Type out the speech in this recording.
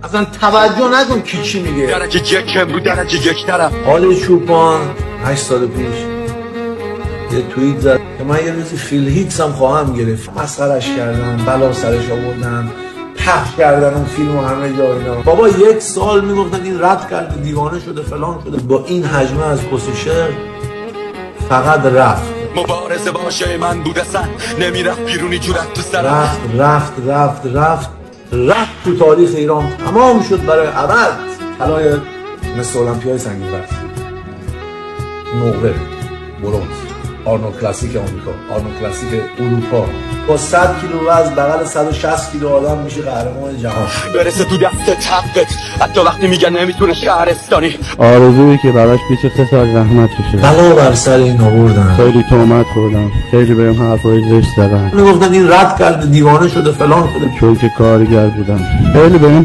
اصلا توجه نکن کی چی میگه. درجه یک رو درجه یک طرف. آل چوپان 8 سال پیش یه توییت زد که من یه روزی فیل هیکس هم خواهم گرفت. مسخرش کردن، بلا سرش آوردن، پخش کردن اون فیلمو همه جا اینا. بابا 1 سال میگفتن این رد کرده، دیوانه شده، فلان شده. با این حجمه از پوزیشن فقط رفت. مبارزه باشه من بود اصلا نمیرفت بیرونی جورت تو سرم. رفت تو تاریخ ایران تمام شد برای ابد. طلای مثل المپیای سنگین بر، نقره، برنز، آرنو کلاسیک آمریکا، آرنو کلاسیک اروپا. با 100 کیلو وزن بغل 160 کیلو آدم میشه قهرمان جهان. برسه تو دست حقت حتی وقتی میگن نمیتونه شهرستانی. آرزویی که براش 23 سال زحمت کشیدم. بلا بر سر این آوردن. خیلی تهمت خوردم، خیلی بهم حرفای زشت زدن. میگفتن این رد کرده، دیوانه شده، فلان شده. چون که کارگر بودم خیلی بهم